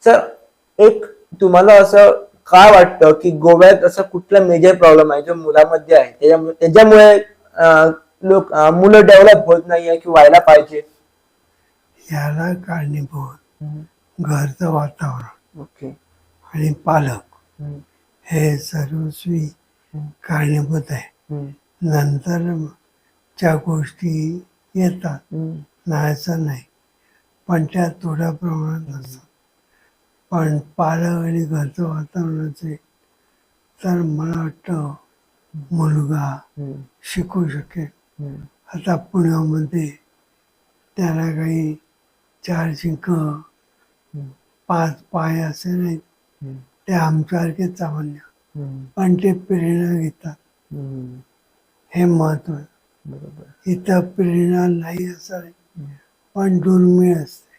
Sir, एक तुम्हाला असं काय वाटतं की गोव्यात असं कुठला मेजर प्रॉब्लेम आहे जो मुलामध्ये आहे, त्याच्यामुळे मुलं डेव्हलप होत नाहीये की व्हायला पाहिजे? याला कारणीभूत घरचं वातावरण ओके. आणि पालक हे सर्वस्वी कारणीभूत आहे. नंतर ज्या गोष्टी येतात नाहीचं नाही, पण त्या थोड्या प्रमाणात असतात. पण पालक आणि घरचं वातावरण असेल तर मला वाटतं मुलगा शिकू शकेल. आता पुण्यामध्ये त्याला काही 4 शिंक 5 पाय असे नाहीत, ते आमच्यासारखेच सामान्य, पण ते प्रेरणा घेतात. हे महत्व. इथं प्रेरणा नाही असं नाही, पण दुर्मिळ असते.